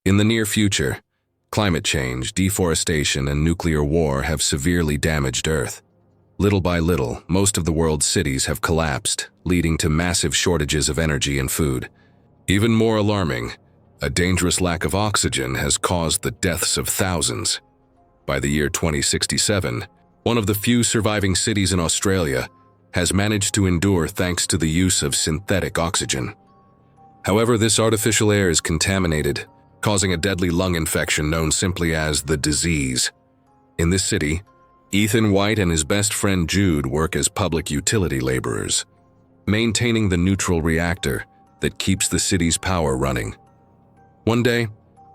In the near future, climate change, deforestation, and nuclear war have severely damaged Earth. Little by little, most of the world's cities have collapsed, leading to massive shortages of energy and food. Even more alarming, a dangerous lack of oxygen has caused the deaths of thousands. By the year 2067, one of the few surviving cities in Australia has managed to endure thanks to the use of synthetic oxygen. However, this artificial air is contaminated, causing a deadly lung infection known simply as the disease. In this city, Ethan White and his best friend Jude work as public utility laborers, maintaining the neutral reactor that keeps the city's power running. One day,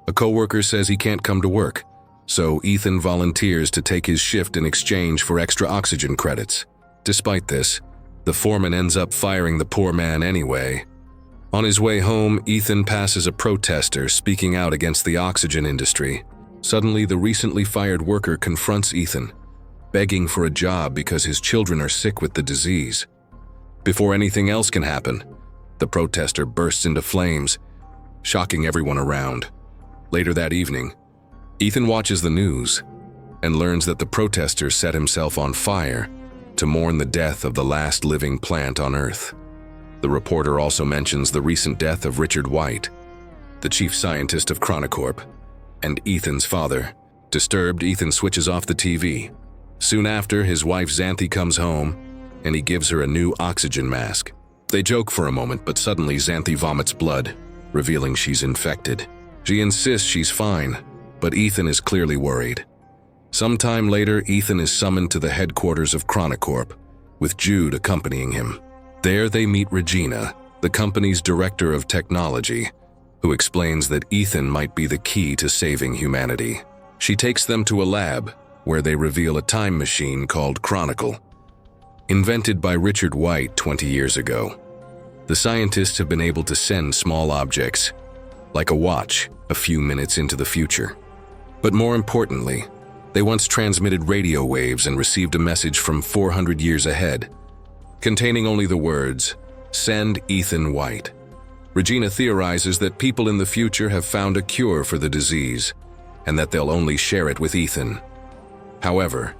a coworker says he can't come to work, so Ethan volunteers to take his shift in exchange for extra oxygen credits. Despite this, the foreman ends up firing the poor man anyway. On his way home, Ethan passes a protester speaking out against the oxygen industry. Suddenly, the recently fired worker confronts Ethan, begging for a job because his children are sick with the disease. Before anything else can happen, the protester bursts into flames, shocking everyone around. Later that evening, Ethan watches the news and learns that the protester set himself on fire to mourn the death of the last living plant on Earth. The reporter also mentions the recent death of Richard White, the chief scientist of Chronocorp, and Ethan's father. Disturbed, Ethan switches off the TV. Soon after, his wife Xanthi comes home, and he gives her a new oxygen mask. They joke for a moment, but suddenly Xanthi vomits blood, revealing she's infected. She insists she's fine, but Ethan is clearly worried. Sometime later, Ethan is summoned to the headquarters of Chronocorp, with Jude accompanying him. There they meet Regina, the company's director of technology, who explains that Ethan might be the key to saving humanity. She takes them to a lab, where they reveal a time machine called Chronicle. Invented by Richard White 20 years ago, the scientists have been able to send small objects, like a watch, a few minutes into the future. But more importantly, they once transmitted radio waves and received a message from 400 years ahead, containing only the words, "Send Ethan White." Regina theorizes that people in the future have found a cure for the disease, and that they'll only share it with Ethan. However,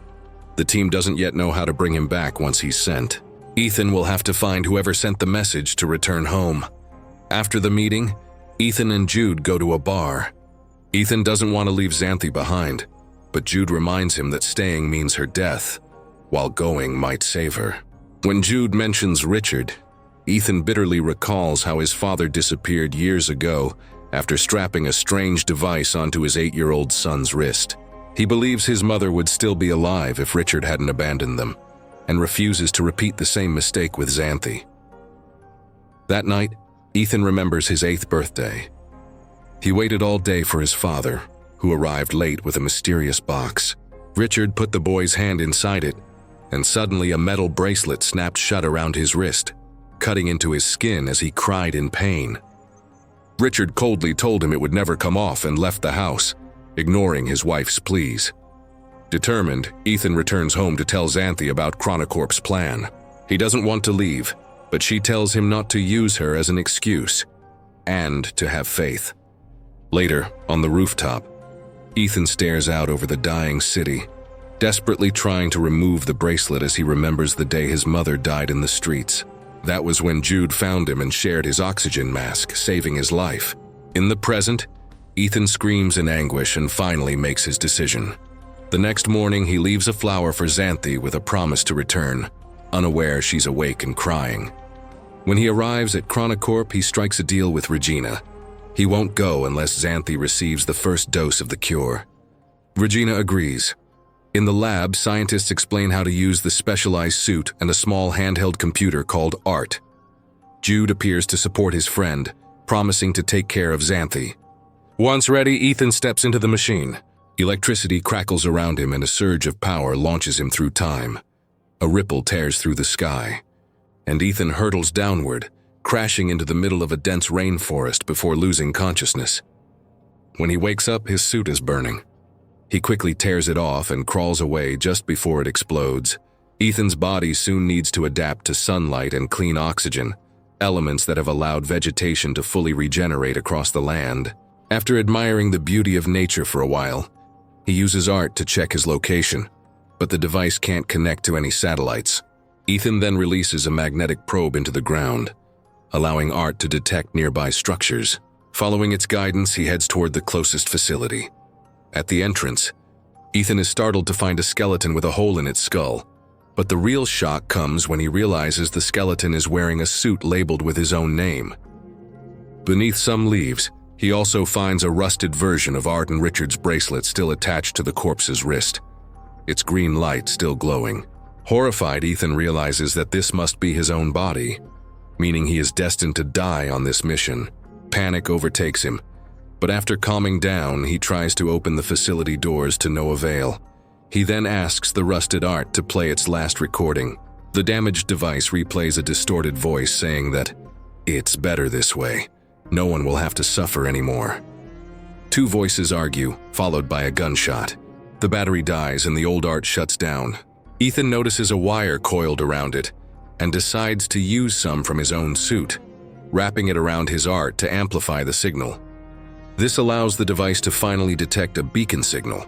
the team doesn't yet know how to bring him back once he's sent. Ethan will have to find whoever sent the message to return home. After the meeting, Ethan and Jude go to a bar. Ethan doesn't want to leave Xanthi behind, but Jude reminds him that staying means her death, while going might save her. When Jude mentions Richard, Ethan bitterly recalls how his father disappeared years ago after strapping a strange device onto his 8-year-old son's wrist. He believes his mother would still be alive if Richard hadn't abandoned them, and refuses to repeat the same mistake with Xanthi. That night, Ethan remembers his 8th birthday. He waited all day for his father, who arrived late with a mysterious box. Richard put the boy's hand inside it, and suddenly a metal bracelet snapped shut around his wrist, cutting into his skin as he cried in pain. Richard coldly told him it would never come off and left the house, ignoring his wife's pleas. Determined, Ethan returns home to tell Xanthi about Chronocorp's plan. He doesn't want to leave, but she tells him not to use her as an excuse, and to have faith. Later, on the rooftop, Ethan stares out over the dying city, desperately trying to remove the bracelet as he remembers the day his mother died in the streets. That was when Jude found him and shared his oxygen mask, saving his life. In the present, Ethan screams in anguish and finally makes his decision. The next morning, he leaves a flower for Xanthi with a promise to return, unaware she's awake and crying. When he arrives at Chronocorp, he strikes a deal with Regina. He won't go unless Xanthi receives the first dose of the cure. Regina agrees. In the lab, scientists explain how to use the specialized suit and a small handheld computer called ART. Jude appears to support his friend, promising to take care of Xanthi. Once ready, Ethan steps into the machine. Electricity crackles around him and a surge of power launches him through time. A ripple tears through the sky, and Ethan hurtles downward, crashing into the middle of a dense rainforest before losing consciousness. When he wakes up, his suit is burning. He quickly tears it off and crawls away just before it explodes. Ethan's body soon needs to adapt to sunlight and clean oxygen, elements that have allowed vegetation to fully regenerate across the land. After admiring the beauty of nature for a while, he uses Art to check his location, but the device can't connect to any satellites. Ethan then releases a magnetic probe into the ground, allowing Art to detect nearby structures. Following its guidance, he heads toward the closest facility. At the entrance, Ethan is startled to find a skeleton with a hole in its skull, but the real shock comes when he realizes the skeleton is wearing a suit labeled with his own name. Beneath some leaves, he also finds a rusted version of Art and Richard's bracelet still attached to the corpse's wrist, its green light still glowing. Horrified, Ethan realizes that this must be his own body, meaning he is destined to die on this mission. Panic overtakes him, but after calming down, he tries to open the facility doors to no avail. He then asks the rusted Art to play its last recording. The damaged device replays a distorted voice saying that it's better this way. No one will have to suffer anymore. Two voices argue, followed by a gunshot. The battery dies and the old Art shuts down. Ethan notices a wire coiled around it and decides to use some from his own suit, wrapping it around his Art to amplify the signal. This allows the device to finally detect a beacon signal.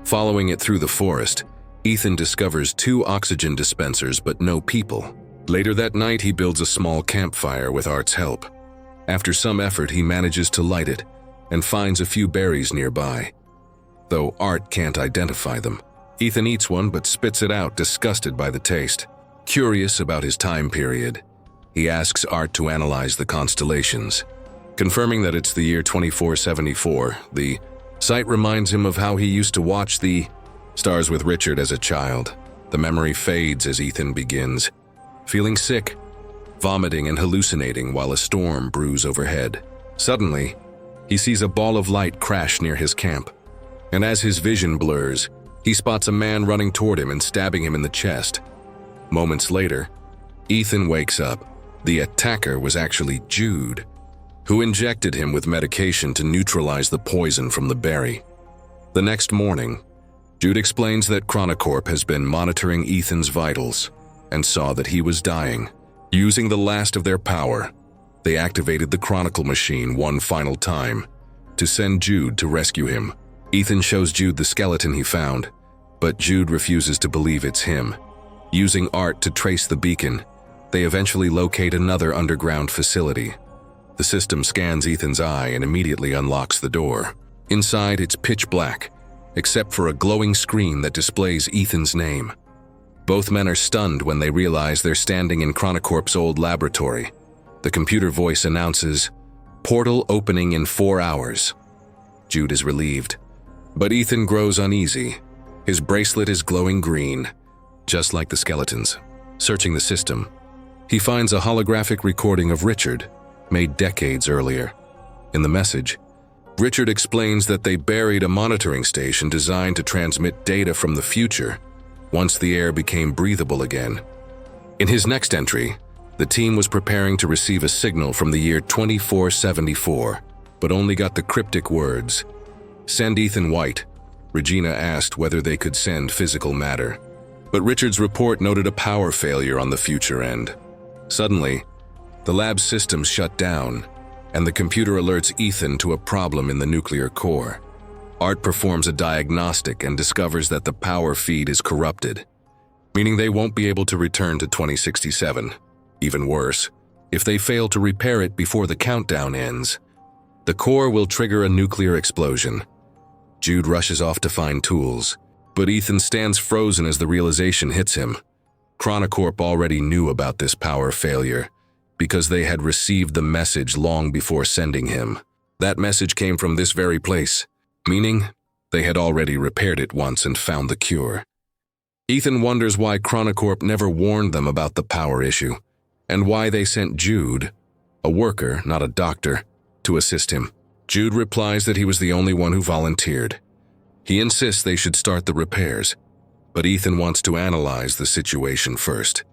Following it through the forest, Ethan discovers 2 oxygen dispensers but no people. Later that night, he builds a small campfire with Art's help. After some effort, he manages to light it and finds a few berries nearby, though Art can't identify them. Ethan eats one but spits it out, disgusted by the taste. Curious about his time period, he asks Art to analyze the constellations. Confirming that it's the year 2474, the sight reminds him of how he used to watch the stars with Richard as a child. The memory fades as Ethan begins, feeling sick, vomiting and hallucinating while a storm brews overhead. Suddenly, he sees a ball of light crash near his camp, and as his vision blurs, he spots a man running toward him and stabbing him in the chest. Moments later, Ethan wakes up. The attacker was actually Jude, who injected him with medication to neutralize the poison from the berry. The next morning, Jude explains that Chronocorp has been monitoring Ethan's vitals and saw that he was dying. Using the last of their power, they activated the Chronicle machine one final time to send Jude to rescue him. Ethan shows Jude the skeleton he found, but Jude refuses to believe it's him. Using Art to trace the beacon, they eventually locate another underground facility. The system scans Ethan's eye and immediately unlocks the door. Inside, it's pitch black, except for a glowing screen that displays Ethan's name. Both men are stunned when they realize they're standing in Chronocorp's old laboratory. The computer voice announces, "Portal opening in 4 hours." Jude is relieved, but Ethan grows uneasy. His bracelet is glowing green, just like the skeletons. Searching the system, he finds a holographic recording of Richard, made decades earlier. In the message, Richard explains that they buried a monitoring station designed to transmit data from the future once the air became breathable again. In his next entry, the team was preparing to receive a signal from the year 2474, but only got the cryptic words, "Send Ethan White." Regina asked whether they could send physical matter, but Richard's report noted a power failure on the future end. Suddenly, the lab's systems shut down, and the computer alerts Ethan to a problem in the nuclear core. Art performs a diagnostic and discovers that the power feed is corrupted, meaning they won't be able to return to 2067. Even worse, if they fail to repair it before the countdown ends, the core will trigger a nuclear explosion. Jude rushes off to find tools, but Ethan stands frozen as the realization hits him. Chronocorp already knew about this power failure because they had received the message long before sending him. That message came from this very place, meaning they had already repaired it once and found the cure. Ethan wonders why Chronocorp never warned them about the power issue, and why they sent Jude, a worker, not a doctor, to assist him. Jude replies that he was the only one who volunteered. He insists they should start the repairs, but Ethan wants to analyze the situation first,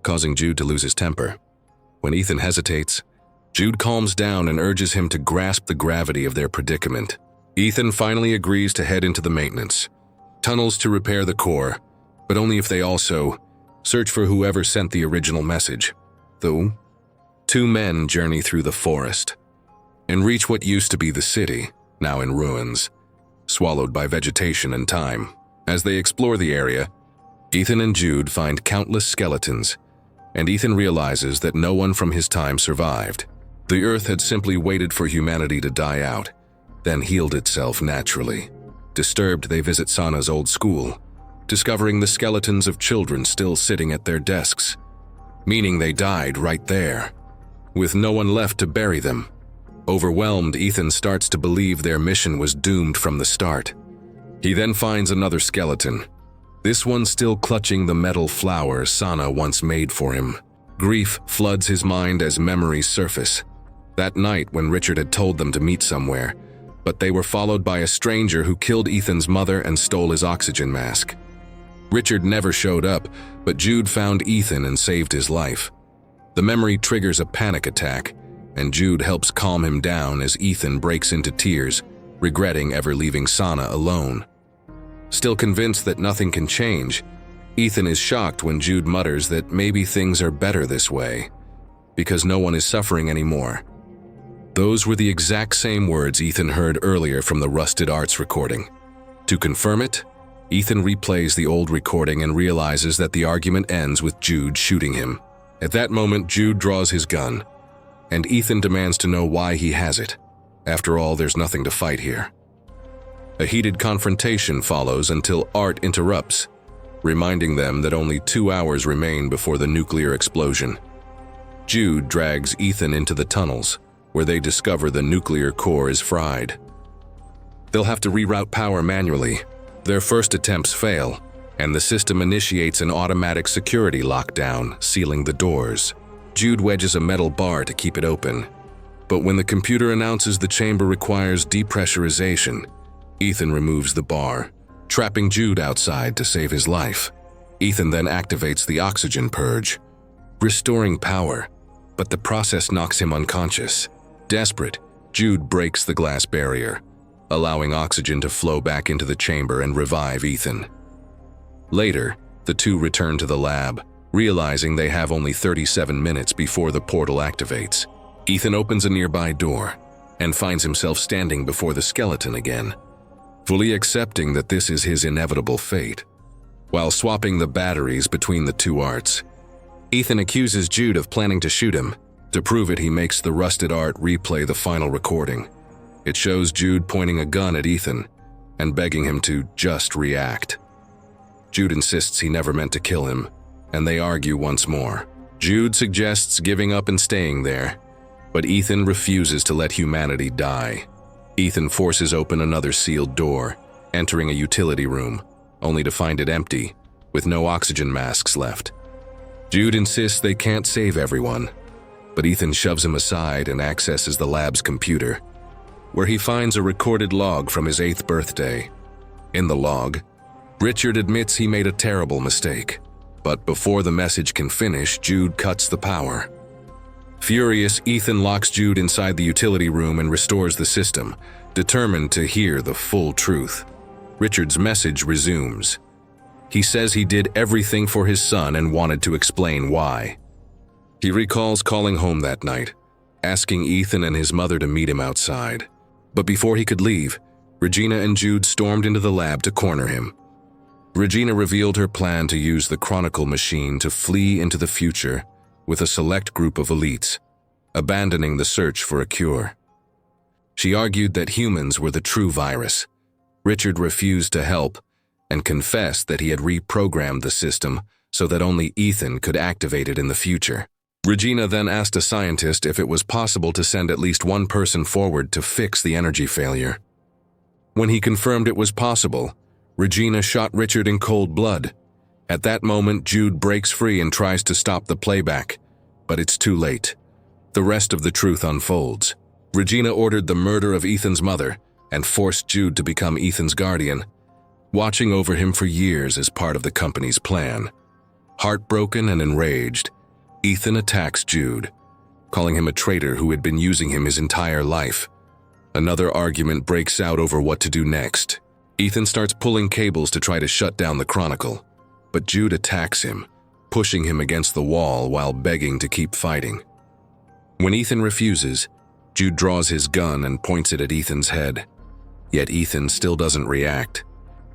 causing Jude to lose his temper. When Ethan hesitates, Jude calms down and urges him to grasp the gravity of their predicament. Ethan finally agrees to head into the maintenance tunnels to repair the core, but only if they also search for whoever sent the original message. Though, 2 men journey through the forest. and reach what used to be the city, now in ruins, swallowed by vegetation and time. As they explore the area, Ethan and Jude find countless skeletons, and Ethan realizes that no one from his time survived. The Earth had simply waited for humanity to die out, then healed itself naturally. Disturbed, they visit Sana's old school, discovering the skeletons of children still sitting at their desks, meaning they died right there, with no one left to bury them. Overwhelmed, Ethan starts to believe their mission was doomed from the start. He then finds another skeleton, this one still clutching the metal flower Sana once made for him. Grief floods his mind as memories surface. That night when Richard had told them to meet somewhere, but they were followed by a stranger who killed Ethan's mother and stole his oxygen mask. Richard never showed up, but Jude found Ethan and saved his life. The memory triggers a panic attack, and Jude helps calm him down as Ethan breaks into tears, regretting ever leaving Sana alone. Still convinced that nothing can change, Ethan is shocked when Jude mutters that maybe things are better this way, because no one is suffering anymore. Those were the exact same words Ethan heard earlier from the Rusted Arts recording. To confirm it, Ethan replays the old recording and realizes that the argument ends with Jude shooting him. At that moment, Jude draws his gun, and Ethan demands to know why he has it. After all, there's nothing to fight here. A heated confrontation follows until Art interrupts, reminding them that only 2 hours remain before the nuclear explosion. Jude drags Ethan into the tunnels, where they discover the nuclear core is fried. They'll have to reroute power manually. Their first attempts fail, and the system initiates an automatic security lockdown, sealing the doors. Jude wedges a metal bar to keep it open, but when the computer announces the chamber requires depressurization, Ethan removes the bar, trapping Jude outside to save his life. Ethan then activates the oxygen purge, restoring power, but the process knocks him unconscious. Desperate, Jude breaks the glass barrier, allowing oxygen to flow back into the chamber and revive Ethan. Later, the two return to the lab, realizing they have only 37 minutes before the portal activates. Ethan opens a nearby door and finds himself standing before the skeleton again, fully accepting that this is his inevitable fate. While swapping the batteries between the two arts, Ethan accuses Jude of planning to shoot him. To prove it, he makes the Rusted Art replay the final recording. It shows Jude pointing a gun at Ethan and begging him to just react. Jude insists he never meant to kill him, and they argue once more. Jude suggests giving up and staying there, but Ethan refuses to let humanity die. Ethan forces open another sealed door, entering a utility room, only to find it empty, with no oxygen masks left. Jude insists they can't save everyone, but Ethan shoves him aside and accesses the lab's computer, where he finds a recorded log from his 8th birthday. In the log, Richard admits he made a terrible mistake, but before the message can finish, Jude cuts the power. Furious, Ethan locks Jude inside the utility room and restores the system, determined to hear the full truth. Richard's message resumes. He says he did everything for his son and wanted to explain why. He recalls calling home that night, asking Ethan and his mother to meet him outside. But before he could leave, Regina and Jude stormed into the lab to corner him. Regina revealed her plan to use the Chronicle machine to flee into the future with a select group of elites, abandoning the search for a cure. She argued that humans were the true virus. Richard refused to help and confessed that he had reprogrammed the system so that only Ethan could activate it in the future. Regina then asked a scientist if it was possible to send at least one person forward to fix the energy failure. When he confirmed it was possible, Regina shot Richard in cold blood. At that moment, Jude breaks free and tries to stop the playback, but it's too late. The rest of the truth unfolds. Regina ordered the murder of Ethan's mother and forced Jude to become Ethan's guardian, watching over him for years as part of the company's plan. Heartbroken and enraged, Ethan attacks Jude, calling him a traitor who had been using him his entire life. Another argument breaks out over what to do next. Ethan starts pulling cables to try to shut down the Chronicle, but Jude attacks him, pushing him against the wall while begging to keep fighting. When Ethan refuses, Jude draws his gun and points it at Ethan's head. Yet Ethan still doesn't react,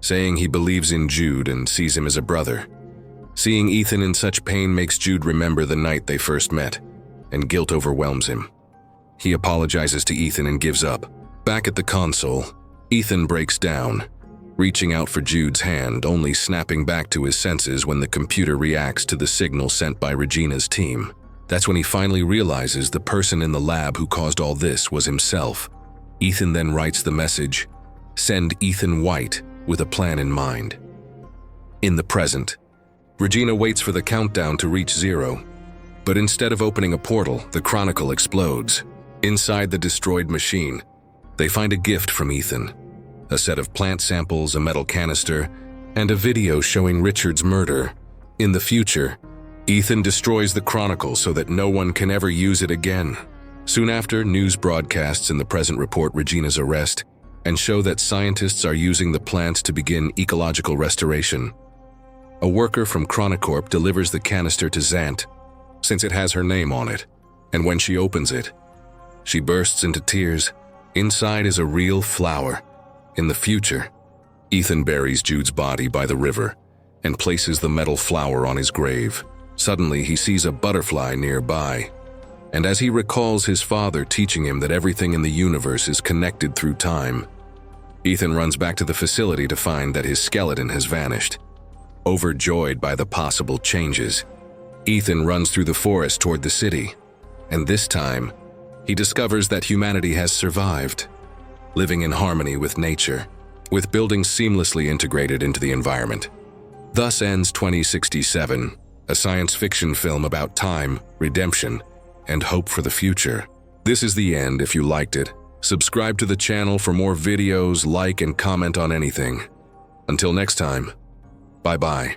saying he believes in Jude and sees him as a brother. Seeing Ethan in such pain makes Jude remember the night they first met, and guilt overwhelms him. He apologizes to Ethan and gives up. Back at the console, Ethan breaks down, reaching out for Jude's hand, only snapping back to his senses when the computer reacts to the signal sent by Regina's team. That's when he finally realizes the person in the lab who caused all this was himself. Ethan then writes the message, "Send Ethan White," with a plan in mind. In the present, Regina waits for the countdown to reach 0. But instead of opening a portal, the Chronicle explodes. Inside the destroyed machine, they find a gift from Ethan. A set of plant samples, a metal canister, and a video showing Richard's murder. In the future, Ethan destroys the Chronicle so that no one can ever use it again. Soon after, news broadcasts in the present report Regina's arrest and show that scientists are using the plants to begin ecological restoration. A worker from Chronicorp delivers the canister to Zant, since it has her name on it, and when she opens it, she bursts into tears. Inside is a real flower. In the future, Ethan buries Jude's body by the river and places the metal flower on his grave. Suddenly, he sees a butterfly nearby, and as he recalls his father teaching him that everything in the universe is connected through time, Ethan runs back to the facility to find that his skeleton has vanished. Overjoyed by the possible changes, Ethan runs through the forest toward the city, and this time, he discovers that humanity has survived, living in harmony with nature, with buildings seamlessly integrated into the environment. Thus ends 2067, a science fiction film about time, redemption, and hope for the future. This is the end. If you liked it, subscribe to the channel for more videos, like and comment on anything. Until next time, bye-bye.